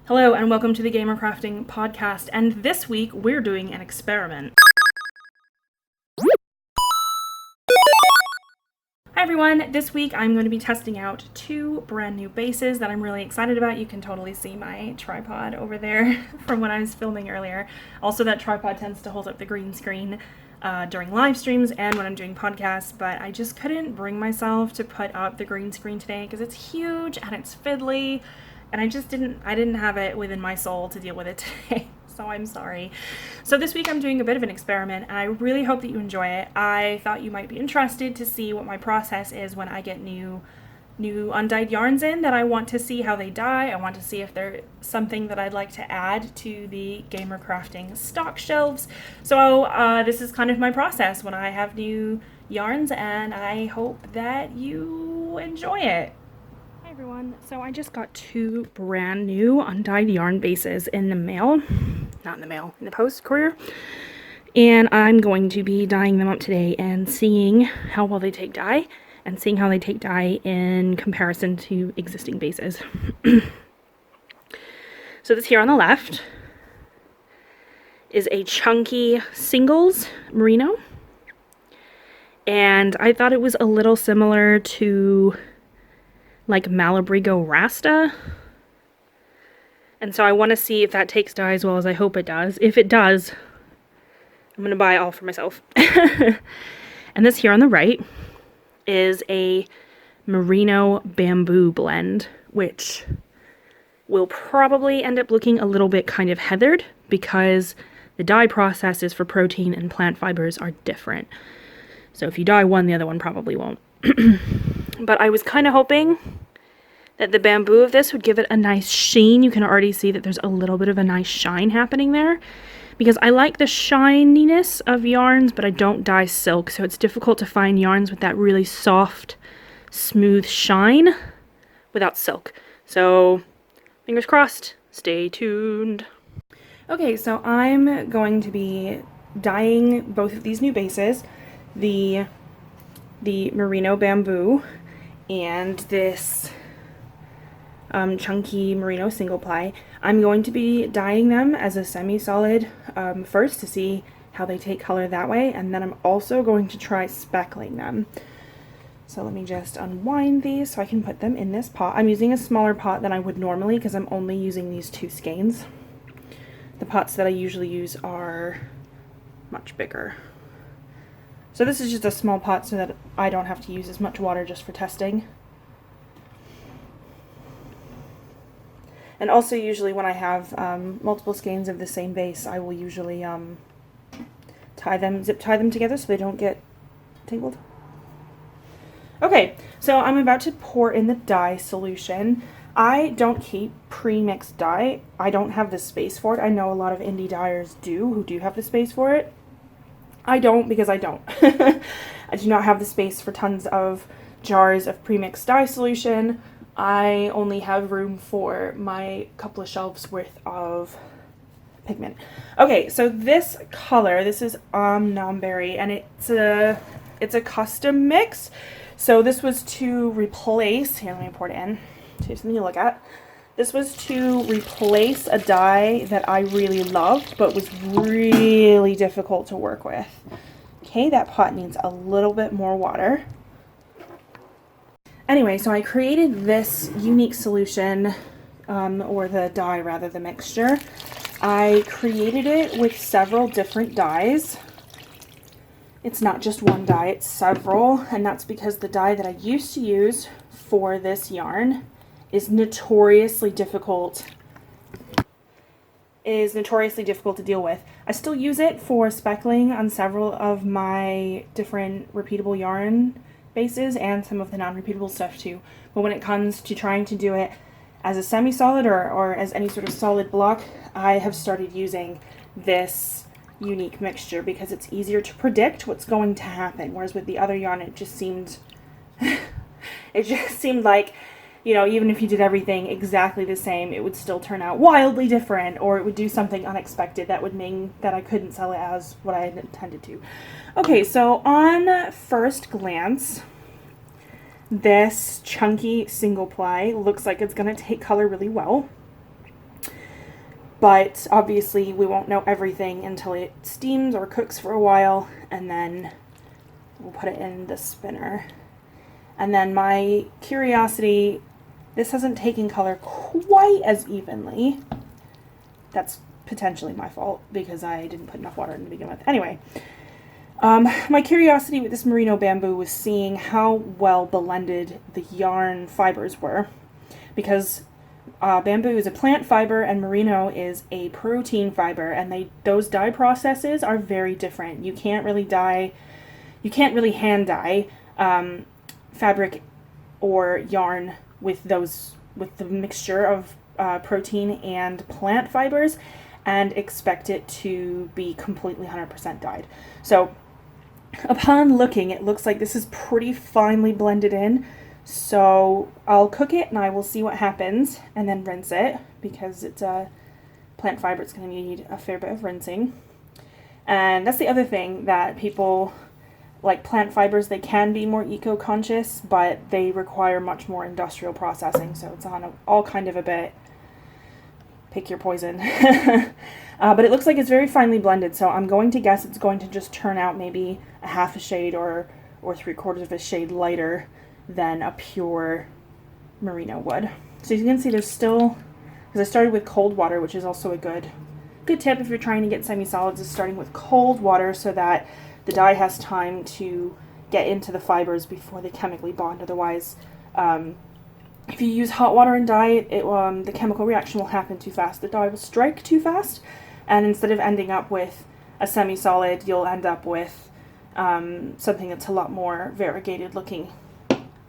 Hello and welcome to the GamerCrafting podcast, and this week we're doing an experiment. Hi everyone, this week I'm going to be testing out two brand new bases that I'm really excited about. You can totally see my tripod over there from when I was filming earlier. Also, that tripod tends to hold up the green screen during live streams and when I'm doing podcasts, but I just couldn't bring myself to put up the green screen today because it's huge and it's fiddly. And I didn't have it within my soul to deal with it today, so I'm sorry. So this week I'm doing a bit of an experiment, and I really hope that you enjoy it. I thought you might be interested to see what my process is when I get new undyed yarns in that I want to see how they dye. I want to see if there's something that I'd like to add to the GamerCrafting stock shelves. So this is kind of my process when I have new yarns, and I hope that you enjoy it. Hi everyone, so I just got two brand new undyed yarn bases in the mail, in the post courier, and I'm going to be dyeing them up today and seeing how well they take dye and seeing how they take dye in comparison to existing bases. So this here on the left is a chunky singles merino, and I thought it was a little similar to like Malabrigo Rasta, and so I want to see if that takes dye as well as I hope it does. If it does, I'm going to buy all for myself. And this here on the right is a merino bamboo blend, which will probably end up looking a little bit kind of heathered because the dye processes for protein and plant fibers are different. So if you dye one, the other one probably won't. But I was kind of hoping that the bamboo of this would give it a nice sheen. You can already see that there's a little bit of a nice shine happening there, because I like the shininess of yarns, but I don't dye silk, so it's difficult to find yarns with that really soft, smooth shine without silk. So fingers crossed, stay tuned. Okay, so I'm going to be dyeing both of these new bases, the merino bamboo and this chunky merino single ply. I'm going to be dyeing them as a semi-solid first to see how they take color that way, and then I'm also going to try speckling them. So let me just unwind these so I can put them in this pot. I'm using a smaller pot than I would normally because I'm only using these two skeins. The pots that I usually use are much bigger. So this is just a small pot so that I don't have to use as much water just for testing. And also usually when I have multiple skeins of the same base, I will usually zip tie them together so they don't get tangled. Okay, so I'm about to pour in the dye solution. I don't keep pre-mixed dye. I don't have the space for it. I know a lot of indie dyers who do have the space for it. I don't, because I don't. I do not have the space for tons of jars of premixed dye solution. I only have room for my couple of shelves worth of pigment. Okay, so this color, this is Nomberry, and it's a custom mix. So this was to replace, here, let me pour it in, so you have something to look at. This was to replace a dye that I really loved, but was really difficult to work with. Okay, that pot needs a little bit more water. Anyway, so I created this unique solution, or the dye rather, the mixture. I created it with several different dyes. It's not just one dye, it's several, and that's because the dye that I used to use for this yarn is notoriously difficult to deal with. I still use it for speckling on several of my different repeatable yarn bases and some of the non-repeatable stuff too. But when it comes to trying to do it as a semi-solid or as any sort of solid block, I have started using this unique mixture because it's easier to predict what's going to happen. Whereas with the other yarn, it just seemed like, you know, even if you did everything exactly the same, it would still turn out wildly different, or it would do something unexpected that would mean that I couldn't sell it as what I had intended to. Okay, so on first glance, this chunky single ply looks like it's going to take color really well. but obviously we won't know everything until it steams or cooks for a while, and then we'll put it in the spinner. And then my curiosity, this hasn't taken color quite as evenly. That's potentially my fault because I didn't put enough water in to begin with. Anyway, my curiosity with this merino bamboo was seeing how well blended the yarn fibers were, because bamboo is a plant fiber and merino is a protein fiber, and those dye processes are very different. You can't really hand dye fabric or yarn with the mixture of protein and plant fibers and expect it to be completely 100% dyed. So upon looking, it looks like this is pretty finely blended in. So I'll cook it and I will see what happens and then rinse it, because it's a plant fiber. It's going to need a fair bit of rinsing. And that's the other thing, that people like plant fibers, they can be more eco-conscious, but they require much more industrial processing. So it's on all kind of a bit, pick your poison. But it looks like it's very finely blended, so I'm going to guess it's going to just turn out maybe a half a shade or 3/4 of a shade lighter than a pure merino would. So you can see there's still, because I started with cold water, which is also a good tip if you're trying to get semi-solids, is starting with cold water so that the dye has time to get into the fibers before they chemically bond. Otherwise, if you use hot water and dye it, the chemical reaction will happen too fast. The dye will strike too fast, and instead of ending up with a semi-solid, you'll end up with something that's a lot more variegated looking.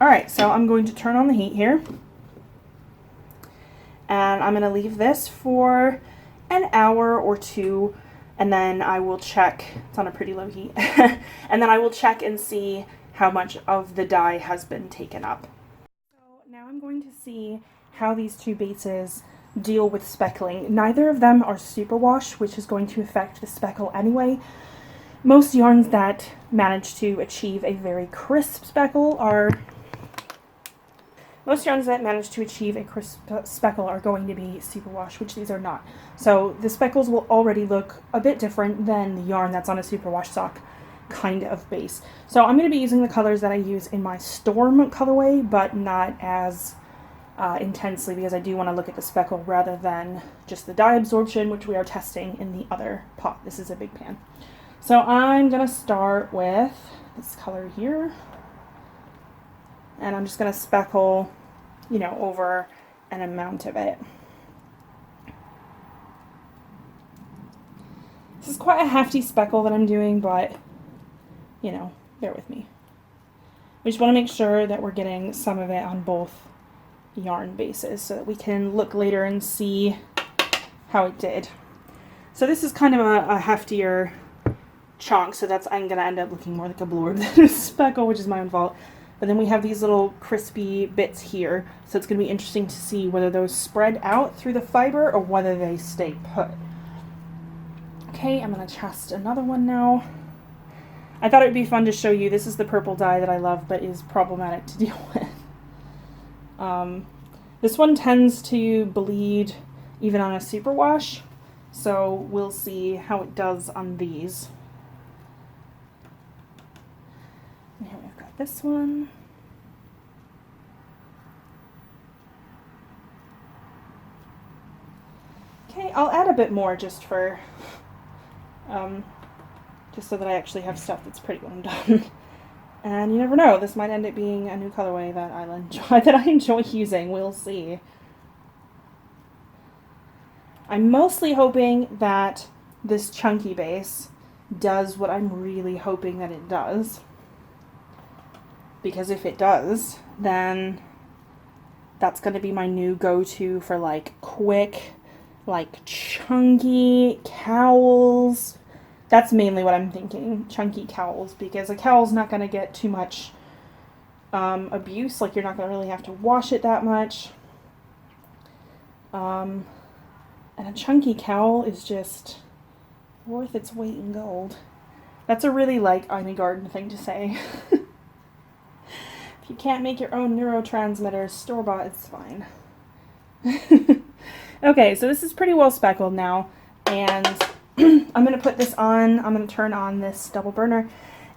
Alright, so I'm going to turn on the heat here, and I'm going to leave this for an hour or two, and then I will check. It's on a pretty low heat. And then I will check and see how much of the dye has been taken up. So now I'm going to see how these two bases deal with speckling. Neither of them are superwash, which is going to affect the speckle anyway. Most yarns that manage to achieve a very crisp speckle are going to be superwash, which these are not. So the speckles will already look a bit different than the yarn that's on a superwash sock kind of base. So I'm going to be using the colors that I use in my Storm colorway, but not as intensely, because I do want to look at the speckle rather than just the dye absorption, which we are testing in the other pot. This is a big pan. So I'm going to start with this color here, and I'm just going to speckle, over an amount of it. This is quite a hefty speckle that I'm doing, but, bear with me. We just want to make sure that we're getting some of it on both yarn bases so that we can look later and see how it did. So this is kind of a heftier chunk, so I'm going to end up looking more like a blorb than a speckle, which is my own fault. But then we have these little crispy bits here, so it's going to be interesting to see whether those spread out through the fiber or whether they stay put. Okay, I'm going to test another one now. I thought it would be fun to show you. This is the purple dye that I love, but is problematic to deal with. This one tends to bleed even on a superwash, so we'll see how it does on these. And here we've got this one. Okay, I'll add a bit more just for, just so that I actually have stuff that's pretty when I'm done. And you never know, this might end up being a new colorway that I enjoy using. We'll see. I'm mostly hoping that this chunky base does what I'm really hoping that it does. Because if it does, then that's going to be my new go-to for like quick, like chunky cowls. That's mainly what I'm thinking, chunky cowls, because a cowl's not going to get too much abuse. Like, you're not going to really have to wash it that much. And a chunky cowl is just worth its weight in gold. That's a really, like, I'm a garden thing to say. If you can't make your own neurotransmitters, store-bought is fine. Okay, so this is pretty well speckled now, and I'm going to put this on. I'm going to turn on this double burner,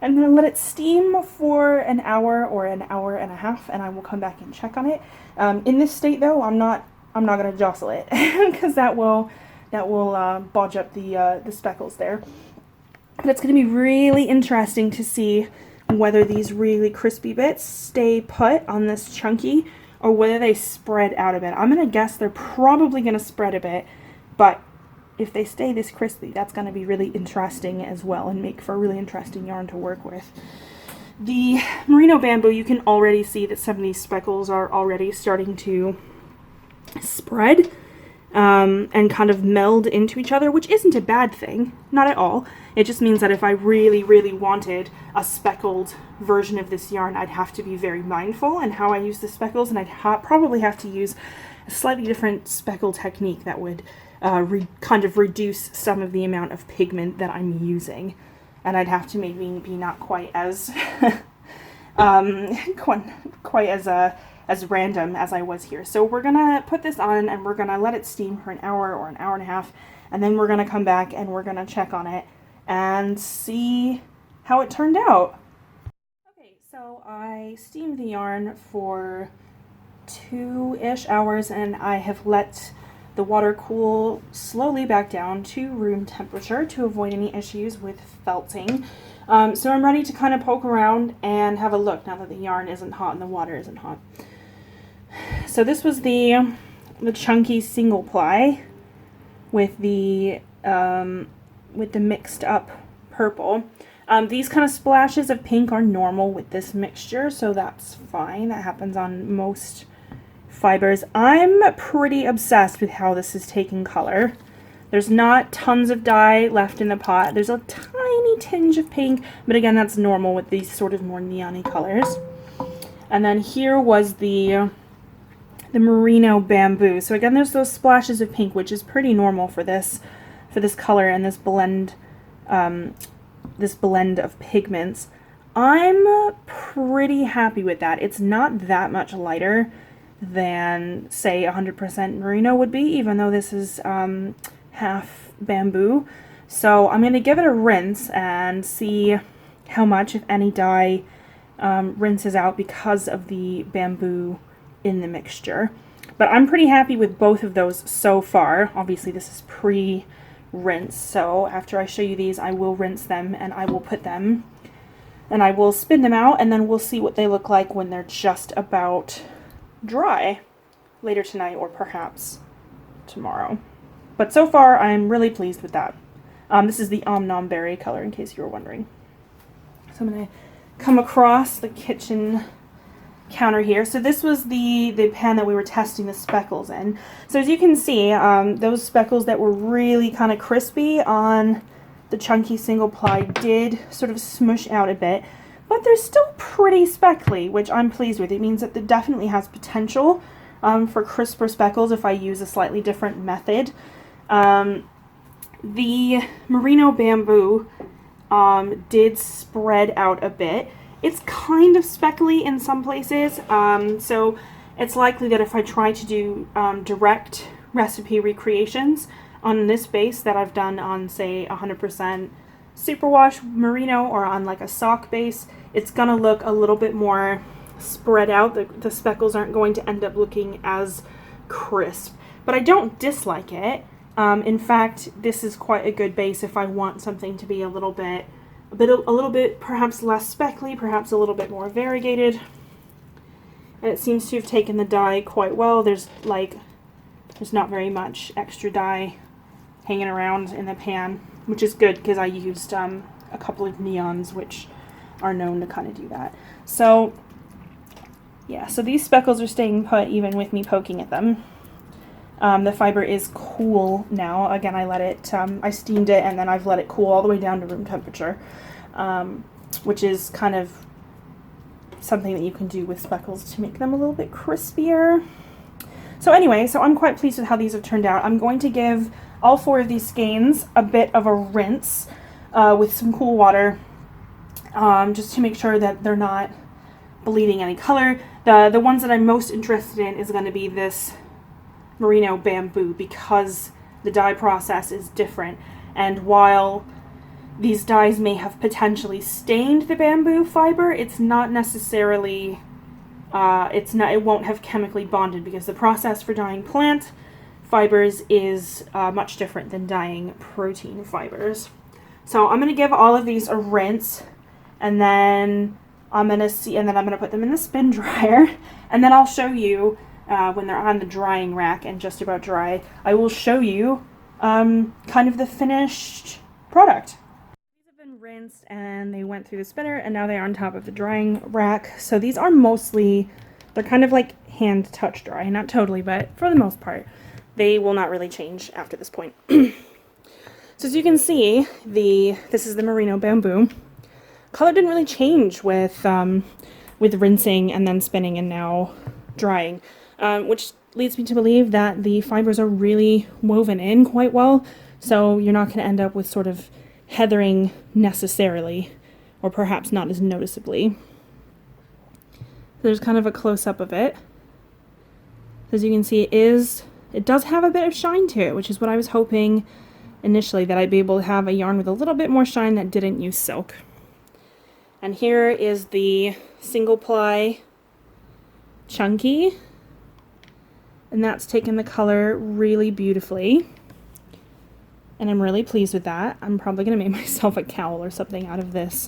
and I'm going to let it steam for an hour or an hour and a half, and I will come back and check on it. In this state, though, I'm not going to jostle it because that will bodge up the speckles there. But it's going to be really interesting to see whether these really crispy bits stay put on this chunky or whether they spread out a bit. I'm going to guess they're probably going to spread a bit, but if they stay this crispy, that's going to be really interesting as well and make for a really interesting yarn to work with. The merino bamboo, you can already see that some of these speckles are already starting to spread and kind of meld into each other, which isn't a bad thing, not at all. It just means that if I really, really wanted a speckled version of this yarn, I'd have to be very mindful in how I use the speckles, and I'd probably have to use a slightly different speckle technique that would kind of reduce some of the amount of pigment that I'm using. And I'd have to maybe be not quite as quite as random as I was here. So we're gonna put this on and we're gonna let it steam for an hour or an hour and a half, and then we're gonna come back and we're gonna check on it and see how it turned out. Okay, so I steamed the yarn for 2-ish hours and I have let the water cool slowly back down to room temperature to avoid any issues with felting. So I'm ready to kind of poke around and have a look now that the yarn isn't hot and the water isn't hot. So this was the chunky single ply with the mixed up purple. These kind of splashes of pink are normal with this mixture, so that's fine. That happens on most fibers. I'm pretty obsessed with how this is taking color. There's not tons of dye left in the pot. There's a tiny tinge of pink, but again, that's normal with these sort of more neon-y colors. And then here was the merino bamboo. So again, there's those splashes of pink, which is pretty normal for this color and this blend of pigments. I'm pretty happy with that. It's not that much lighter than, say, 100% merino would be, even though this is half bamboo. So I'm going to give it a rinse and see how much, if any, dye rinses out because of the bamboo in the mixture. But I'm pretty happy with both of those so far. Obviously this is pre-rinse, so after I show you these I will rinse them and I will put them and I will spin them out, and then we'll see what they look like when they're just about dry later tonight or perhaps tomorrow. But so far I'm really pleased with that. This is the Om Nom Berry color, in case you were wondering. So I'm going to come across the kitchen counter here. So this was the pan that we were testing the speckles in. So as you can see, those speckles that were really kind of crispy on the chunky single ply did sort of smush out a bit, but they're still pretty speckly, which I'm pleased with. It means that it definitely has potential for crisper speckles if I use a slightly different method. The merino bamboo did spread out a bit. It's kind of speckly in some places, so it's likely that if I try to do direct recipe recreations on this base that I've done on, say, 100% superwash merino or on like a sock base, it's gonna look a little bit more spread out. The speckles aren't going to end up looking as crisp, but I don't dislike it. In fact, this is quite a good base if I want something to be a little bit perhaps less speckly, perhaps a little bit more variegated. And it seems to have taken the dye quite well. There's not very much extra dye hanging around in the pan, which is good because I used a couple of neons which are known to kind of do that. So yeah, so these speckles are staying put even with me poking at them. The fiber is cool now. Again, I let it, I steamed it and then I've let it cool all the way down to room temperature, which is kind of something that you can do with speckles to make them a little bit crispier. So anyway, so I'm quite pleased with how these have turned out. I'm going to give all 4 of these skeins a bit of a rinse with some cool water, just to make sure that they're not bleeding any color. The ones that I'm most interested in is going to be this merino bamboo because the dye process is different. And while these dyes may have potentially stained the bamboo fiber, it's not necessarily, it won't have chemically bonded, because the process for dyeing plant fibers is much different than dyeing protein fibers. So I'm going to give all of these a rinse, and then I'm going to put them in the spin dryer, and then I'll show you when they're on the drying rack and just about dry, I will show you kind of the finished product. These have been rinsed and they went through the spinner, and now they're on top of the drying rack. So these are mostly, they're kind of like hand touch dry, not totally, but for the most part, they will not really change after this point. So as you can see, this is the merino bamboo. Color didn't really change with rinsing and then spinning and now drying, which leads me to believe that the fibers are really woven in quite well, so you're not going to end up with sort of heathering necessarily, or perhaps not as noticeably. There's kind of a close-up of it. As you can see, it does have a bit of shine to it, which is what I was hoping initially, that I'd be able to have a yarn with a little bit more shine that didn't use silk. And here is the single ply chunky, and that's taken the color really beautifully, and I'm really pleased with that. I'm probably going to make myself a cowl or something out of this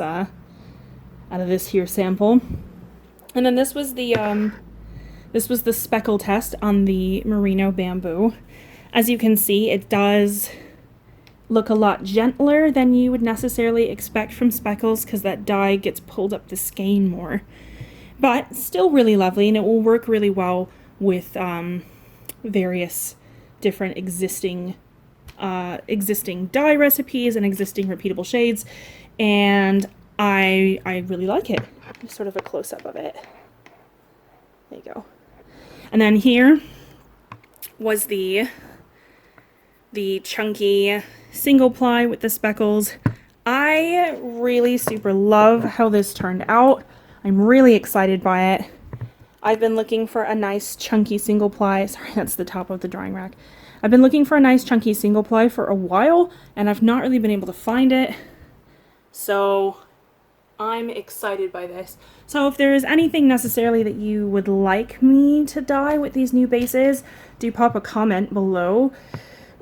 here sample. And then this was the speckle test on the merino bamboo. As you can see, it does look a lot gentler than you would necessarily expect from speckles, because that dye gets pulled up the skein more, but still really lovely, and it will work really well with various different existing dye recipes and existing repeatable shades, and I really like it. Just sort of a close-up of it. There you go. And then here was the chunky single ply with the speckles. I really super love how this turned out. I'm really excited by it. I've been looking for a nice chunky single ply. Sorry, that's the top of the drying rack. I've been looking for a nice chunky single ply for a while, and I've not really been able to find it. So I'm excited by this. So if there is anything necessarily that you would like me to dye with these new bases, do pop a comment below.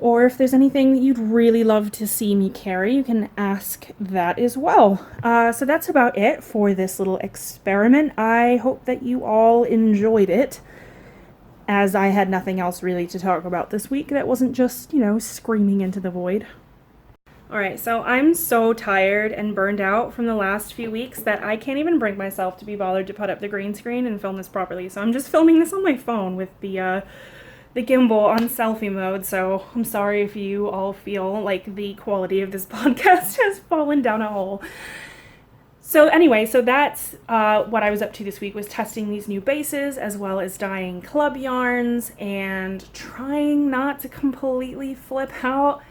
Or if there's anything that you'd really love to see me carry, you can ask that as well. So that's about it for this little experiment. I hope that you all enjoyed it, as I had nothing else really to talk about this week that wasn't just, screaming into the void. Alright, so I'm so tired and burned out from the last few weeks that I can't even bring myself to be bothered to put up the green screen and film this properly. So I'm just filming this on my phone with the gimbal on selfie mode, so I'm sorry if you all feel like the quality of this podcast has fallen down a hole. So anyway, so that's what I was up to this week, was testing these new bases as well as dyeing club yarns and trying not to completely flip out.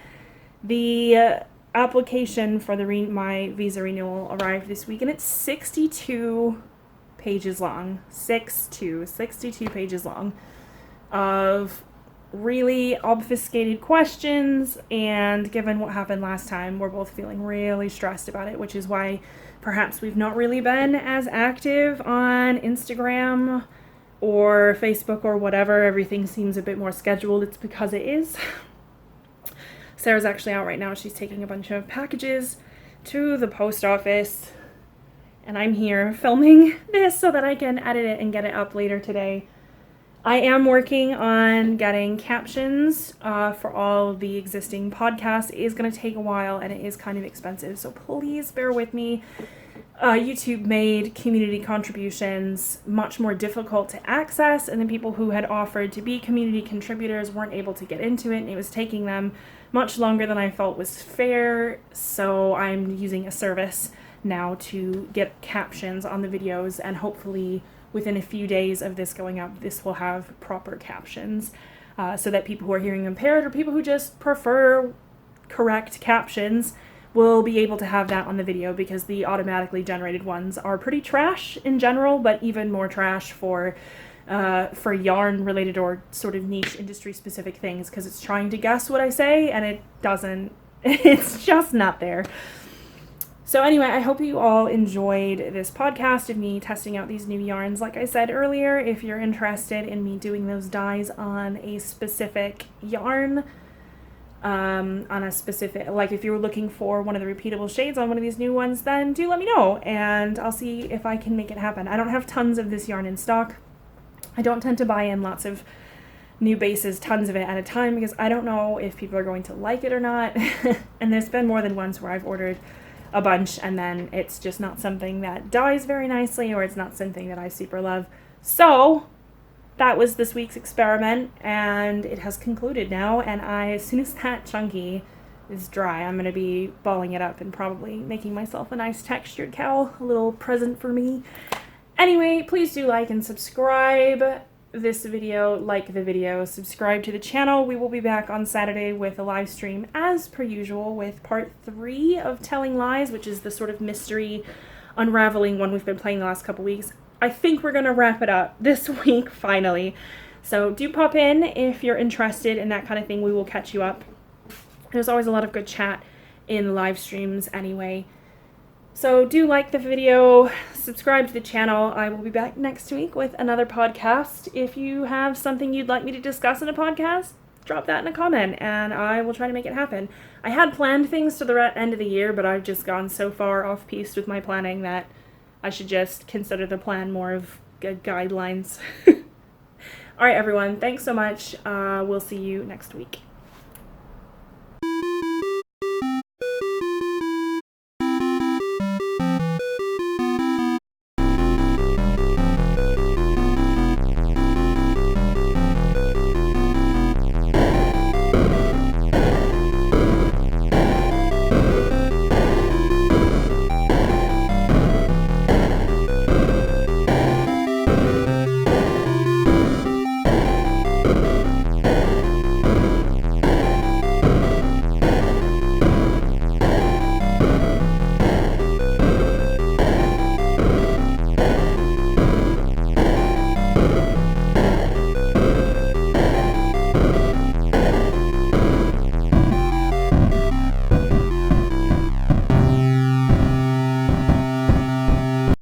The application for my visa renewal arrived this week, and it's 62 pages long. 62 pages long of really obfuscated questions, and given what happened last time, we're both feeling really stressed about it, which is why perhaps we've not really been as active on Instagram or Facebook or whatever. Everything seems a bit more scheduled. It's because it is. Sarah's actually out right now. She's taking a bunch of packages to the post office, and I'm here filming this so that I can edit it and get it up later today. I am working on getting captions for all of the existing podcasts. It is going to take a while, and it is kind of expensive, so please bear with me. YouTube made community contributions much more difficult to access, and the people who had offered to be community contributors weren't able to get into it, and it was taking them much longer than I felt was fair, so I'm using a service now to get captions on the videos, and hopefully within a few days of this going up, this will have proper captions, so that people who are hearing impaired or people who just prefer correct captions will be able to have that on the video, because the automatically generated ones are pretty trash in general, but even more trash for for yarn related or sort of niche industry specific things, because it's trying to guess what I say and it doesn't, it's just not there. So anyway, I hope you all enjoyed this podcast of me testing out these new yarns. Like I said earlier, if you're interested in me doing those dyes on a specific yarn, on a specific, like if you're looking for one of the repeatable shades on one of these new ones, then do let me know and I'll see if I can make it happen. I don't have tons of this yarn in stock. I don't tend to buy in lots of new bases, tons of it at a time, because I don't know if people are going to like it or not. And there's been more than once where I've ordered a bunch and then it's just not something that dyes very nicely, or it's not something that I super love. So that was this week's experiment, and it has concluded now, and as soon as that chunky is dry, I'm going to be balling it up and probably making myself a nice textured cowl, a little present for me. Anyway, please do like and subscribe this video, like the video, subscribe to the channel. We will be back on Saturday with a live stream as per usual with part 3 of Telling Lies, which is the sort of mystery unraveling one we've been playing the last couple weeks. I think we're going to wrap it up this week, finally. So do pop in if you're interested in that kind of thing. We will catch you up. There's always a lot of good chat in the live streams anyway. So do like the video, subscribe to the channel. I will be back next week with another podcast. If you have something you'd like me to discuss in a podcast, drop that in a comment and I will try to make it happen. I had planned things to the end of the year, but I've just gone so far off piste with my planning that I should just consider the plan more of good guidelines. All right, everyone. Thanks so much. We'll see you next week.